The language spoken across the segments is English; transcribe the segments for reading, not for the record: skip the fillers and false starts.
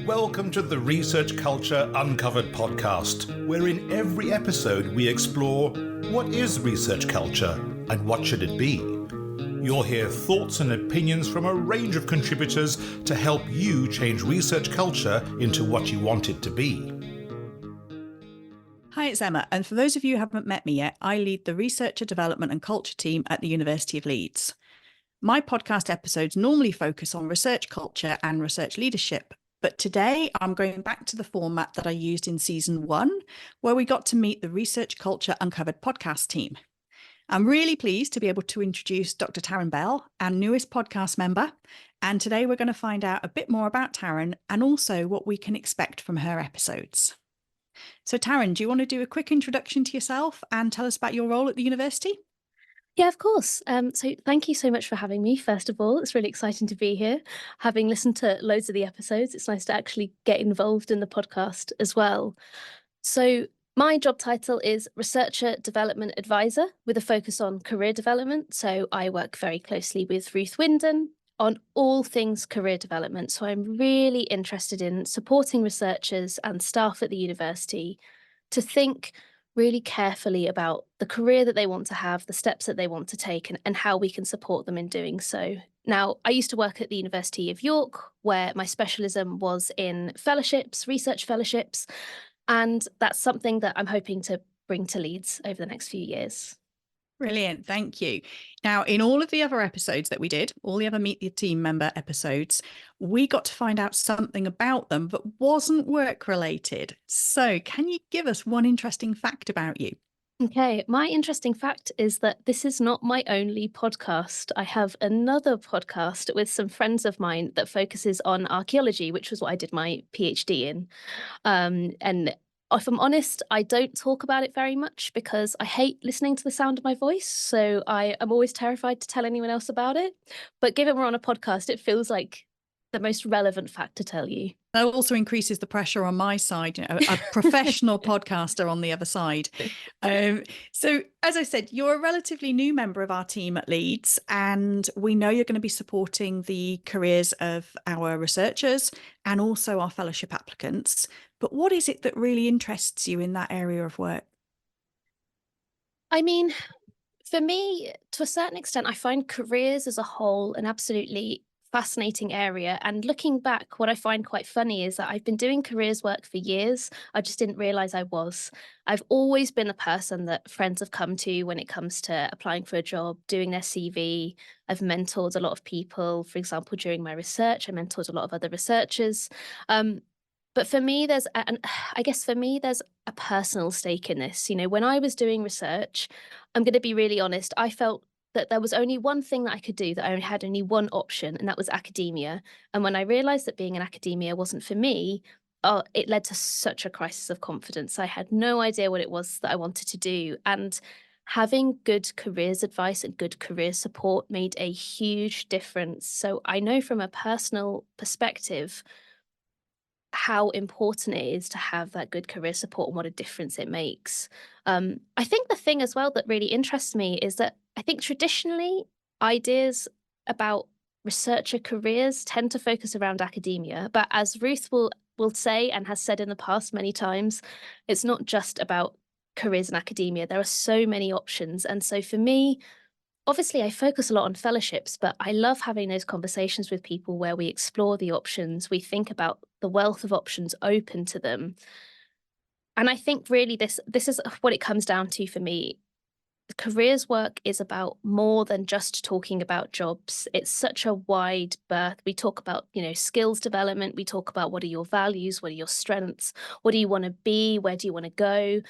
Welcome to the Research Culture Uncovered podcast, where in every episode we explore what is research culture and what should it be. You'll hear thoughts and opinions from a range of contributors to help you change research culture into what you want it to be. Hi, it's Emma, and for those of you who haven't met me yet, I lead the Researcher Development and Culture team at the University of Leeds. My podcast episodes normally focus on research culture and research leadership, but today I'm going back to the format that I used in season 1, where we got to meet the Research Culture Uncovered podcast team. I'm really pleased to be able to introduce Dr Taryn Bell, our newest podcast member, and today we're going to find out a bit more about Taryn and also what we can expect from her episodes. So Taryn, do you want to do a quick introduction to yourself and tell us about your role at the university? Yeah, of course. So thank you so much for having me, first of all. It's really exciting to be here. Having listened to loads of the episodes, it's nice to actually get involved in the podcast as well. So my job title is Researcher Development Advisor with a focus on career development. So I work very closely with Ruth Winden on all things career development. So I'm really interested in supporting researchers and staff at the university to think really carefully about the career that they want to have, the steps that they want to take, and how we can support them in doing so. Now, I used to work at the University of York, where my specialism was in fellowships, research fellowships, and that's something that I'm hoping to bring to Leeds over the next few years. Brilliant, thank you. Now, in all of the other episodes that we did, all the other Meet the Team member episodes, we got to find out something about them that wasn't work related. So can you give us one interesting fact about you? Okay, my interesting fact is that this is not my only podcast. I have another podcast with some friends of mine that focuses on archaeology, which was what I did my PhD in. And if I'm honest, I don't talk about it very much because I hate listening to the sound of my voice. So I am always terrified to tell anyone else about it. But given we're on a podcast, it feels like the most relevant fact to tell you. That also increases the pressure on my side, a professional podcaster on the other side. So as I said, you're a relatively new member of our team at Leeds, and we know you're going to be supporting the careers of our researchers and also our fellowship applicants. But what is it that really interests you in that area of work? I mean, for me, to a certain extent, I find careers as a whole an absolutely fascinating area. And looking back, what I find quite funny is that I've been doing careers work for years. I just didn't realize I was. I've always been the person that friends have come to when it comes to applying for a job, doing their CV. I've mentored a lot of people. For example, during my research, I mentored a lot of other researchers. But for me, there's a personal stake in this. You know, when I was doing research, I'm going to be really honest, I felt that there was only one thing that I could do, that I had only one option, and that was academia. And when I realized that being in academia wasn't for me, it led to such a crisis of confidence. I had no idea what it was that I wanted to do. And having good careers advice and good career support made a huge difference. So I know from a personal perspective how important it is to have that good career support and what a difference it makes. I think the thing as well that really interests me is that I think traditionally ideas about researcher careers tend to focus around academia, but as Ruth will say and has said in the past many times, it's not just about careers in academia. There are so many options. And so for me, obviously, I focus a lot on fellowships, but I love having those conversations with people where we explore the options, we think about the wealth of options open to them. And I think really this is what it comes down to for me. Careers work is about more than just talking about jobs. It's such a wide berth. We talk about, skills development. We talk about what are your values, what are your strengths, what do you want to be, where do you want to go?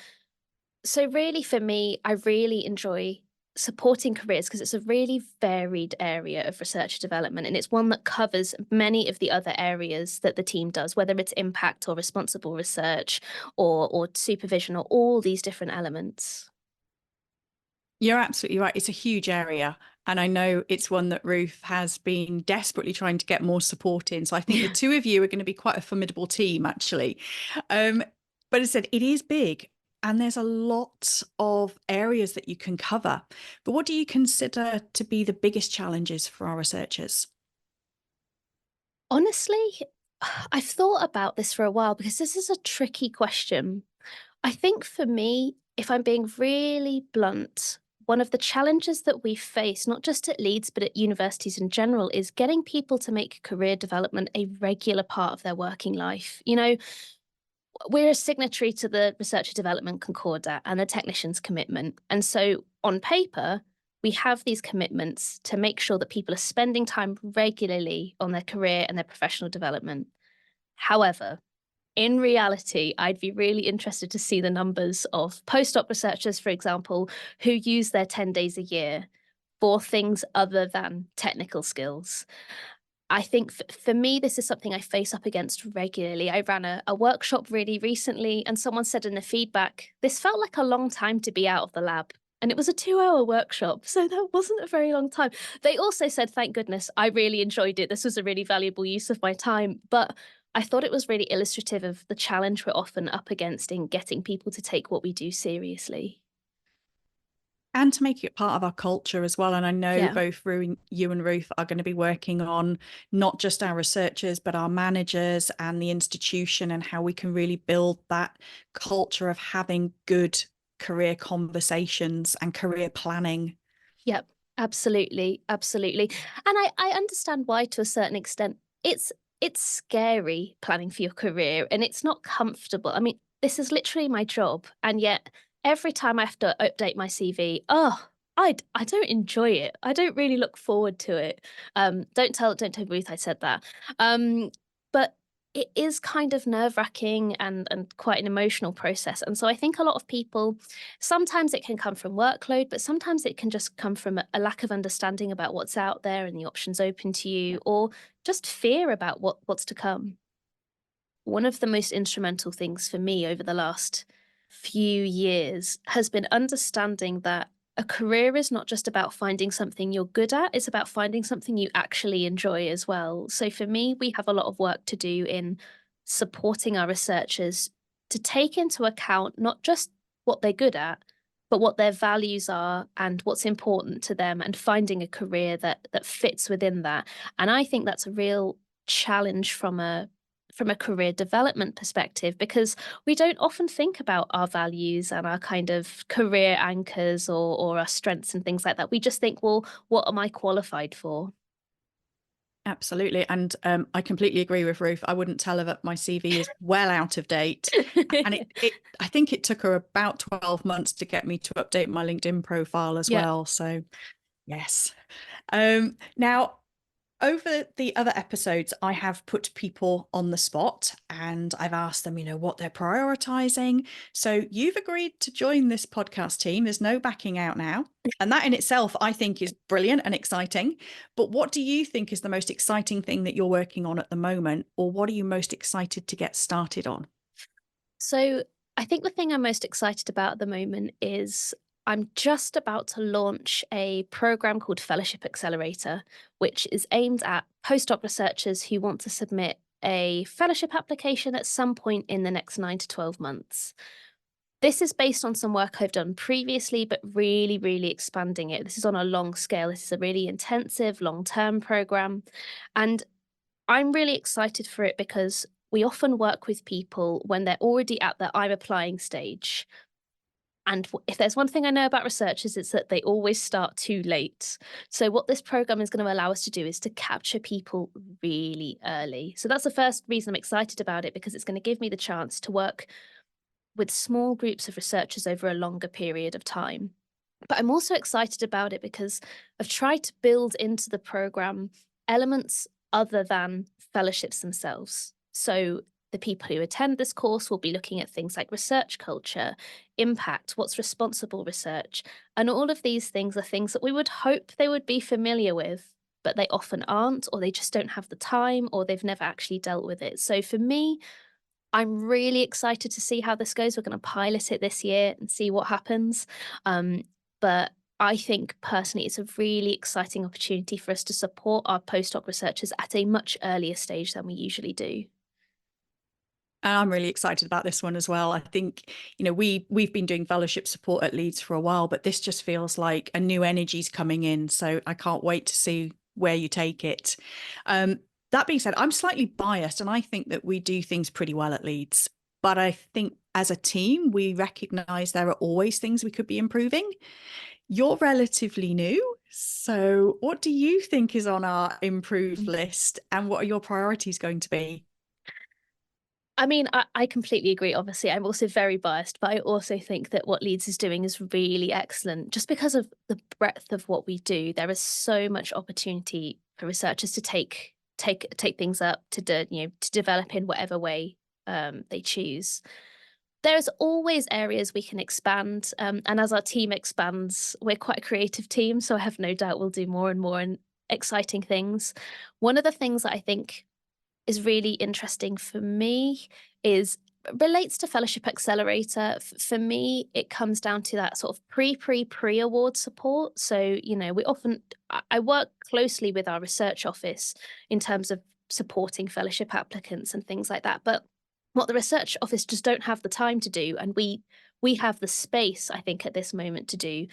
So really for me, I really enjoy supporting careers because it's a really varied area of research development, and it's one that covers many of the other areas that the team does, whether it's impact or responsible research or supervision or all these different elements. You're absolutely right. It's a huge area. And I know it's one that Ruth has been desperately trying to get more support in. So I think the two of you are going to be quite a formidable team, actually. But as I said, it is big. And there's a lot of areas that you can cover. But what do you consider to be the biggest challenges for our researchers? Honestly, I've thought about this for a while because this is a tricky question. I think for me, if I'm being really blunt, one of the challenges that we face, not just at Leeds, but at universities in general, is getting people to make career development a regular part of their working life. We're a signatory to the Researcher Development Concordat and the Technician's Commitment. And so on paper, we have these commitments to make sure that people are spending time regularly on their career and their professional development. However, in reality, I'd be really interested to see the numbers of postdoc researchers, for example, who use their 10 days a year for things other than technical skills. I think for me, this is something I face up against regularly. I ran a workshop really recently, and someone said in the feedback, this felt like a long time to be out of the lab. And it was a 2-hour workshop, so that wasn't a very long time. They also said, thank goodness, I really enjoyed it. This was a really valuable use of my time. But I thought it was really illustrative of the challenge we're often up against in getting people to take what we do seriously. And to make it part of our culture as well. And I know Yeah. both you and Ruth are going to be working on not just our researchers, but our managers and the institution, and how we can really build that culture of having good career conversations and career planning. Yep, absolutely, absolutely. And I understand why to a certain extent. It's scary planning for your career and it's not comfortable. I mean, this is literally my job. And yet every time I have to update my CV, I don't enjoy it. I don't really look forward to it. Don't tell Ruth I said that. But it is kind of nerve-wracking and quite an emotional process. And so I think a lot of people, sometimes it can come from workload, but sometimes it can just come from a lack of understanding about what's out there and the options open to you, or just fear about what's to come. One of the most instrumental things for me over the last few years has been understanding that a career is not just about finding something you're good at, it's about finding something you actually enjoy as well. So for me, we have a lot of work to do in supporting our researchers to take into account not just what they're good at, but what their values are and what's important to them, and finding a career that fits within that. And I think that's a real challenge from a career development perspective, because we don't often think about our values and our kind of career anchors or our strengths and things like that. We just think, well, what am I qualified for? Absolutely. And I completely agree with Ruth. I wouldn't tell her that my CV is well out of date. And I think it took her about 12 months to get me to update my LinkedIn profile as Yeah. well. So yes. Now, over the other episodes, I have put people on the spot and I've asked them, what they're prioritizing. So you've agreed to join this podcast team. There's no backing out now. And that in itself, I think, is brilliant and exciting. But what do you think is the most exciting thing that you're working on at the moment? Or what are you most excited to get started on? So I think the thing I'm most excited about at the moment is I'm just about to launch a program called Fellowship Accelerator, which is aimed at postdoc researchers who want to submit a fellowship application at some point in the next 9 to 12 months. This is based on some work I've done previously, but really, really expanding it. This is on a long scale. This is a really intensive, long-term program. And I'm really excited for it because we often work with people when they're already at the I'm applying stage. And if there's one thing I know about researchers, it's that they always start too late. So what this program is going to allow us to do is to capture people really early. So that's the first reason I'm excited about it, because it's going to give me the chance to work with small groups of researchers over a longer period of time. But I'm also excited about it because I've tried to build into the program elements other than fellowships themselves. So the people who attend this course will be looking at things like research culture, impact, what's responsible research. And all of these things are things that we would hope they would be familiar with, but they often aren't, or they just don't have the time, or they've never actually dealt with it. So for me, I'm really excited to see how this goes. We're going to pilot it this year and see what happens. But I think personally, it's a really exciting opportunity for us to support our postdoc researchers at a much earlier stage than we usually do. I'm really excited about this one as well. I think, we've been doing fellowship support at Leeds for a while, but this just feels like a new energy's coming in. So I can't wait to see where you take it. That being said, I'm slightly biased and I think that we do things pretty well at Leeds. But I think as a team, we recognise there are always things we could be improving. You're relatively new. So, what do you think is on our improved list and what are your priorities going to be? I mean, I completely agree. Obviously, I'm also very biased, but I also think that what Leeds is doing is really excellent just because of the breadth of what we do. There is so much opportunity for researchers to take things up to develop in whatever way they choose. There's always areas we can expand, and as our team expands, we're quite a creative team, so I have no doubt we'll do more and more and exciting things. One of the things that I think is really interesting for me is relates to Fellowship Accelerator. For me, it comes down to that sort of pre-award support. So, we often I work closely with our research office in terms of supporting fellowship applicants and things like that. But what the research office just don't have the time to do, and we have the space, I think, at this moment to do,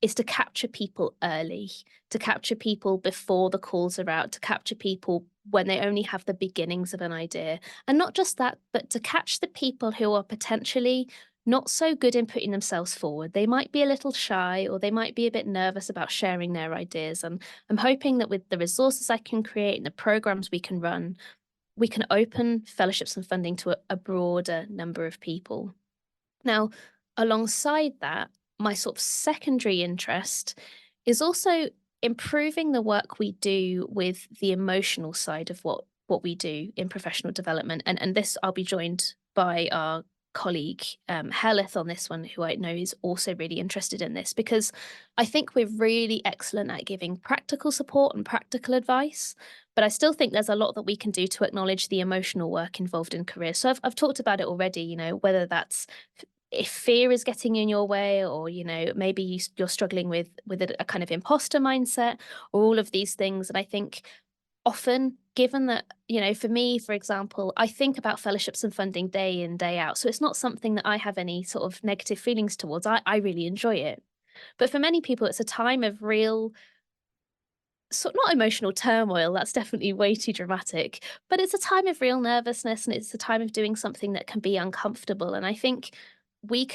is to capture people early, to capture people before the calls are out, to capture people when they only have the beginnings of an idea. And not just that, but to catch the people who are potentially not so good in putting themselves forward. They might be a little shy or they might be a bit nervous about sharing their ideas. And I'm hoping that with the resources I can create and the programs we can run, we can open fellowships and funding to a broader number of people. Now, alongside that, my sort of secondary interest is also improving the work we do with the emotional side of what we do in professional development. And this I'll be joined by our colleague Helith on this one, who I know is also really interested in this, because I think we're really excellent at giving practical support and practical advice. But I still think there's a lot that we can do to acknowledge the emotional work involved in careers. So I've talked about it already, whether that's if fear is getting in your way, or maybe you're struggling with a kind of imposter mindset, or all of these things. And I think often, given that, for me, for example, I think about fellowships and funding day in, day out, so it's not something that I have any sort of negative feelings towards. I really enjoy it. But for many people, it's a time of real, not emotional turmoil, that's definitely way too dramatic, but it's a time of real nervousness, and it's a time of doing something that can be uncomfortable. And I think we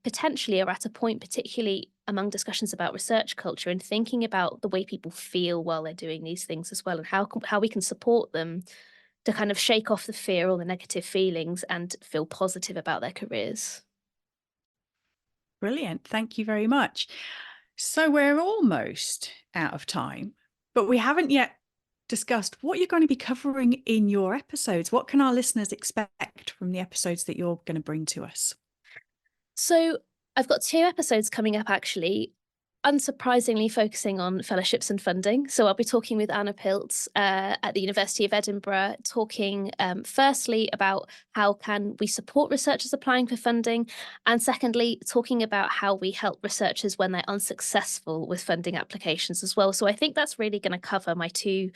potentially are at a point, particularly among discussions about research culture and thinking about the way people feel while they're doing these things as well, and how we can support them to kind of shake off the fear or the negative feelings and feel positive about their careers. Brilliant. Thank you very much. So we're almost out of time, but we haven't yet discussed what you're going to be covering in your episodes. What can our listeners expect from the episodes that you're going to bring to us? So I've got 2 episodes coming up, actually, unsurprisingly focusing on fellowships and funding. So I'll be talking with Anna Piltz at the University of Edinburgh, talking firstly about how can we support researchers applying for funding, and secondly, talking about how we help researchers when they're unsuccessful with funding applications as well. So I think that's really going to cover my 2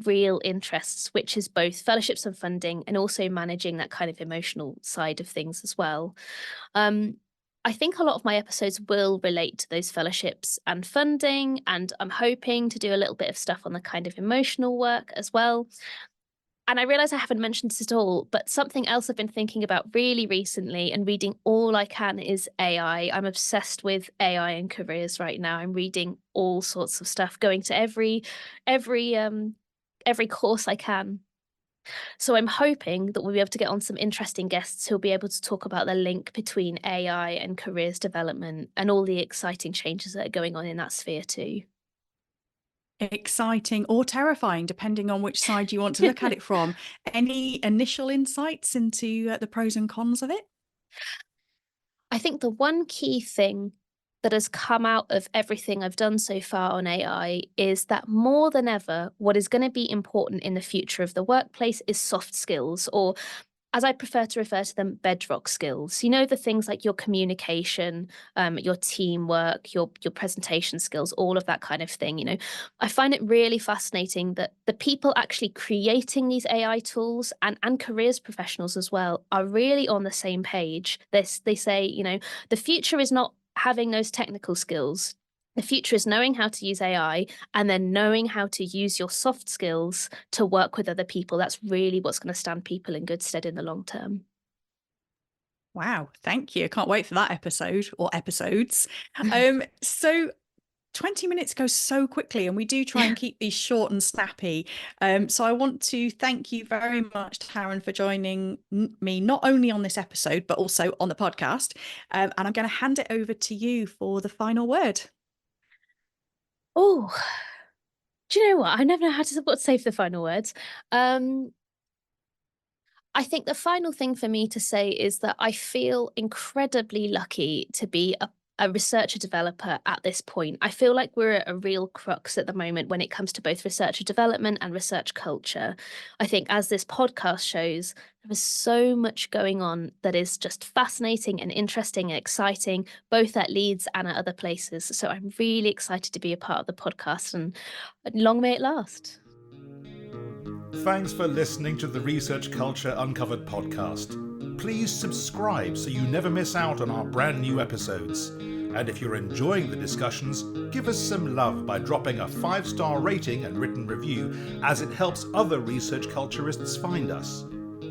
real interests, which is both fellowships and funding, and also managing that kind of emotional side of things as well. I think a lot of my episodes will relate to those fellowships and funding, and I'm hoping to do a little bit of stuff on the kind of emotional work as well. And I realize I haven't mentioned this at all, but something else I've been thinking about really recently and reading all I can is AI. I'm obsessed with AI and careers right now. I'm reading all sorts of stuff, going to every course I can. So I'm hoping that we'll be able to get on some interesting guests who'll be able to talk about the link between AI and careers development and all the exciting changes that are going on in that sphere too. Exciting or terrifying, depending on which side you want to look at it from. Any initial insights into the pros and cons of it? I think the one key thing that has come out of everything I've done so far on AI is that more than ever, what is going to be important in the future of the workplace is soft skills, or as I prefer to refer to them, bedrock skills. The things like your communication, your teamwork, your presentation skills, all of that kind of thing. I find it really fascinating that the people actually creating these AI tools and careers professionals as well are really on the same page. They say, the future is not having those technical skills. The future is knowing how to use AI and then knowing how to use your soft skills to work with other people. That's really what's going to stand people in good stead in the long term. Wow, thank you. I can't wait for that episode or episodes. So 20 minutes goes so quickly, and we do try and keep these short and snappy. So I want to thank you very much, Taryn, for joining me, not only on this episode, but also on the podcast. And I'm going to hand it over to you for the final word. Oh, do you know what? I never know what to say for the final words. I think the final thing for me to say is that I feel incredibly lucky to be a researcher developer at this point. I feel like we're at a real crux at the moment when it comes to both researcher development and research culture. I think, as this podcast shows, there is so much going on that is just fascinating and interesting and exciting, both at Leeds and at other places. So I'm really excited to be a part of the podcast, and long may it last. Thanks for listening to the Research Culture Uncovered podcast. Please subscribe so you never miss out on our brand new episodes. And if you're enjoying the discussions, give us some love by dropping a 5-star rating and written review, as it helps other research culturists find us.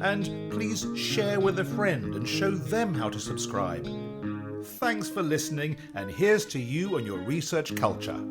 And please share with a friend and show them how to subscribe. Thanks for listening, and here's to you and your research culture.